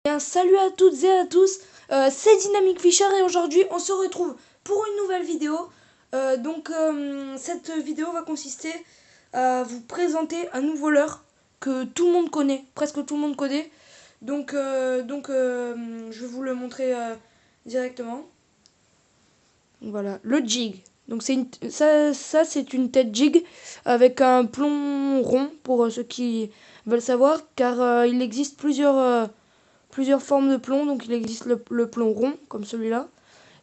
Bien, salut à toutes et à tous, c'est Dynamic Fisher et aujourd'hui on se retrouve pour une nouvelle vidéo. Cette vidéo va consister à vous présenter un nouveau leurre que tout le monde connaît, presque tout le monde connaît. Je vais vous le montrer directement. Voilà, le jig. Donc ça c'est une tête jig avec un plomb rond pour ceux qui veulent savoir, car il existe plusieurs formes de plomb. Donc il existe le plomb rond comme celui-là,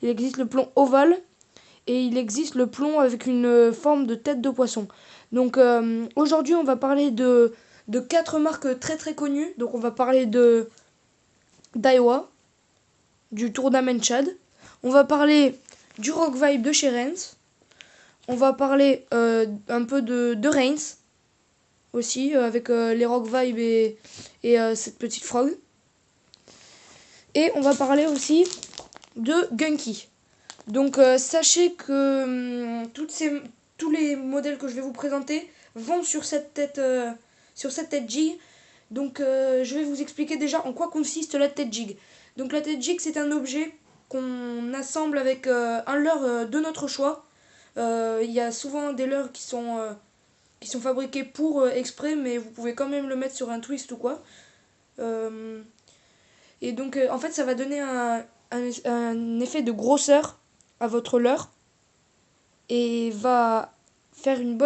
il existe le plomb ovale et il existe le plomb avec une forme de tête de poisson. Donc aujourd'hui on va parler de 4 marques très très connues. Donc on va parler de Daiwa, du Tournament Chad, on va parler du Rock Vibe de chez Rennes, on va parler un peu de Reigns aussi, avec les Rock Vibe et cette petite frog. Et on va parler aussi de Gunky. Donc sachez que tous les modèles que je vais vous présenter vont sur cette tête jig. Donc je vais vous expliquer déjà en quoi consiste la tête jig. Donc la tête jig, c'est un objet qu'on assemble avec un leurre de notre choix. Il y a souvent des leurres qui sont fabriqués pour exprès, mais vous pouvez quand même le mettre sur un twist ou quoi. En fait ça va donner un effet de grosseur à votre leurre et va faire une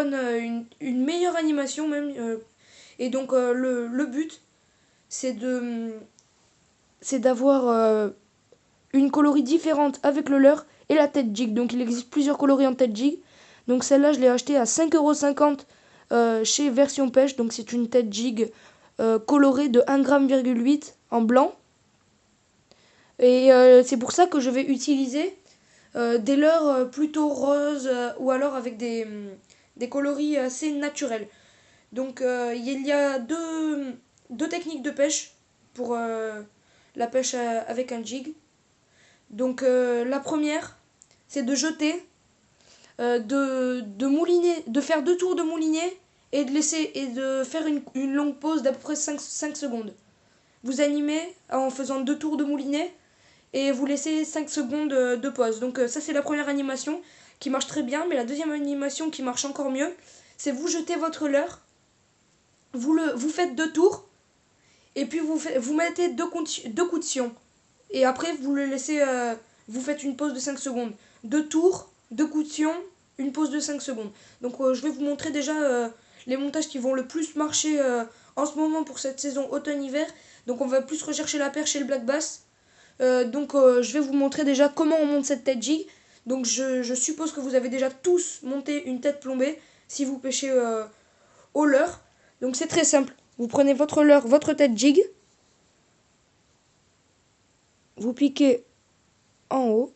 meilleure animation même. Le but c'est d'avoir une coloris différente avec le leurre et la tête jig. Donc il existe plusieurs coloris en tête jig. Donc celle-là je l'ai achetée à 5,50 € chez Version Pêche. Donc c'est une tête jig colorée de 1,8 g en blanc. Et c'est pour ça que je vais utiliser des leurres plutôt roses ou alors avec des coloris assez naturels. Donc il y a deux techniques de pêche pour la pêche avec un jig. Donc la première, c'est de jeter, de mouliner, de faire 2 tours de moulinet et de faire une longue pause d'à peu près 5 secondes. Vous animez en faisant 2 tours de moulinet et vous laissez 5 secondes de pause. Donc ça c'est la première animation qui marche très bien, mais la deuxième animation qui marche encore mieux, c'est vous jetez votre leurre, vous faites 2 tours et puis vous mettez deux coups de sion. Et après vous le laissez, vous faites une pause de 5 secondes. 2 tours, 2 coups de sion, une pause de 5 secondes. Donc je vais vous montrer déjà les montages qui vont le plus marcher en ce moment pour cette saison automne-hiver. Donc on va plus rechercher la perche et le black bass. Je vais vous montrer déjà comment on monte cette tête jig. Donc je suppose que vous avez déjà tous monté une tête plombée si vous pêchez au leurre. Donc c'est très simple. Vous prenez votre leurre, votre tête jig, vous piquez en haut.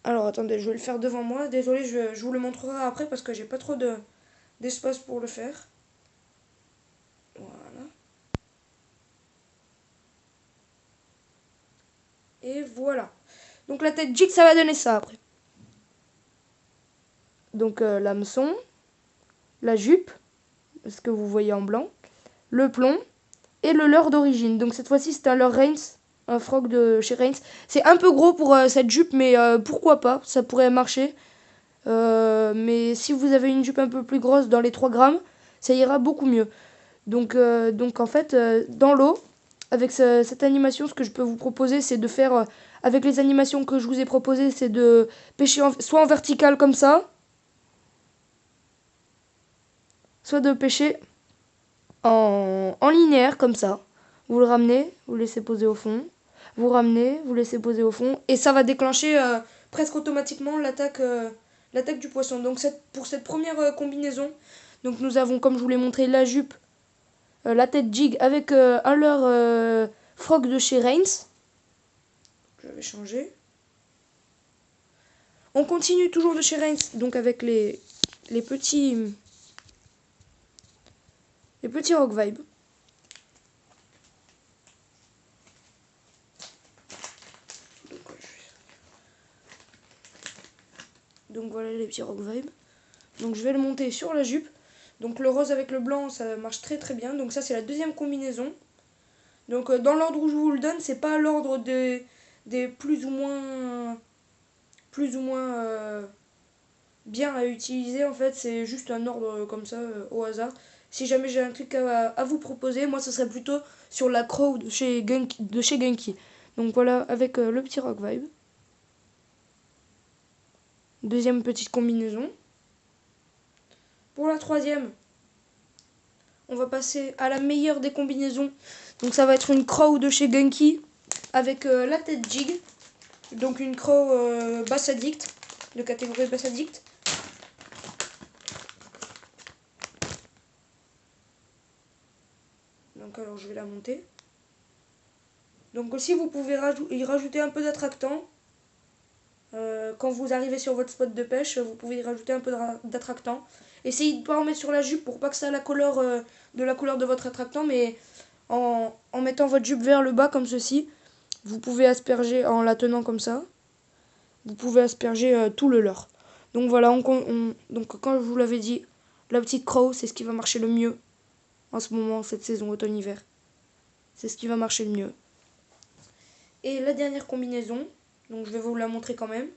Alors attendez, je vais le faire devant moi. Désolé, je vous le montrerai après parce que j'ai pas trop d'espace pour le faire. Voilà. Et voilà. Donc la tête jig, ça va donner ça après. Donc l'hameçon, la jupe, ce que vous voyez en blanc, le plomb et le leurre d'origine. Donc cette fois-ci c'est un leurre Reigns, un frog de chez Reigns. C'est un peu gros pour cette jupe, mais pourquoi pas, ça pourrait marcher. Mais si vous avez une jupe un peu plus grosse dans les 3 grammes, ça ira beaucoup mieux. Donc en fait, dans l'eau, avec cette animation, ce que je peux vous proposer, c'est de faire, avec les animations que je vous ai proposées, c'est de pêcher soit en vertical comme ça, soit de pêcher en linéaire comme ça. Vous le ramenez, vous le laissez poser au fond, vous ramenez, vous le laissez poser au fond, et ça va déclencher presque automatiquement l'attaque du poisson. Donc pour cette première combinaison, donc nous avons, comme je vous l'ai montré, la jupe, la tête jig avec un leurre frog de chez Reigns. Je vais changer. On continue toujours de chez Reigns, donc avec les petits Rock Vibe. Donc voilà les petits Rock Vibe. Donc je vais le monter sur la jupe. Donc le rose avec le blanc, ça marche très très bien. Donc ça c'est la deuxième combinaison. Donc dans l'ordre où je vous le donne, c'est pas l'ordre des plus ou moins bien à utiliser en fait, c'est juste un ordre comme ça au hasard. Si jamais j'ai un truc à vous proposer, moi ce serait plutôt sur la Crow de chez Genki. Donc voilà, avec le petit Rock Vibe. Deuxième petite combinaison. Pour la troisième, on va passer à la meilleure des combinaisons. Donc ça va être une Crow de chez Genki avec la tête jig. Donc une Crow basse addict, de catégorie basse addict. Donc alors je vais la monter. Donc aussi vous pouvez y rajouter un peu d'attractant. Quand vous arrivez sur votre spot de pêche, vous pouvez y rajouter un peu d'attractant. Essayez de ne pas en mettre sur la jupe pour pas que ça ait la couleur de votre attractant, mais en mettant votre jupe vers le bas comme ceci, vous pouvez asperger en la tenant comme ça. Vous pouvez asperger tout le leurre. Donc voilà, donc quand je vous l'avais dit, la petite Crow, c'est ce qui va marcher le mieux en ce moment, cette saison automne-hiver. C'est ce qui va marcher le mieux. Et la dernière combinaison, donc je vais vous la montrer quand même.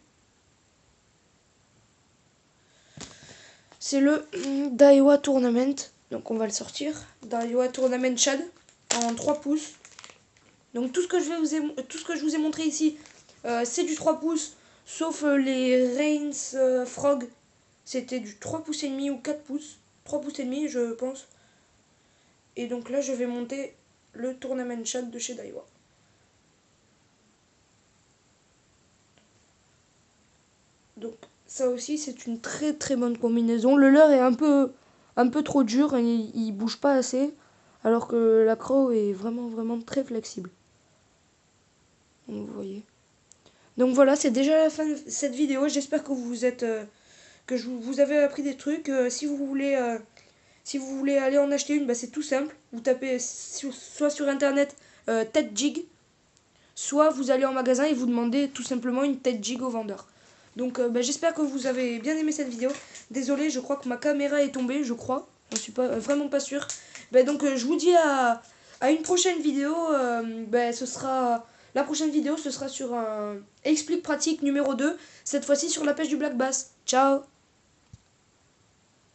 C'est le Daiwa Tournament. Donc on va le sortir. Daiwa Tournament Shad en 3 pouces. Donc tout ce que je vous ai montré ici, c'est du 3 pouces. Sauf les Reigns Frog. C'était du 3 pouces et demi ou 4 pouces. 3 pouces et demi je pense. Et donc là je vais monter le Tournament Shad de chez Daiwa. Donc ça aussi c'est une très très bonne combinaison. Le leurre est un peu trop dur et il bouge pas assez. Alors que la Crow est vraiment très flexible. Donc vous voyez. Donc voilà, c'est déjà la fin de cette vidéo. J'espère que vous avez appris des trucs. Si vous voulez aller en acheter une, bah, c'est tout simple. Vous tapez soit sur internet tête jig, soit vous allez en magasin et vous demandez tout simplement une tête jig au vendeur. Donc bah, j'espère que vous avez bien aimé cette vidéo. Désolé, je crois que ma caméra est tombée, je crois. Je suis pas vraiment pas sûre. Bah, donc je vous dis à une prochaine vidéo. Bah, la prochaine vidéo ce sera sur un explique pratique numéro 2. Cette fois-ci sur la pêche du black bass. Ciao.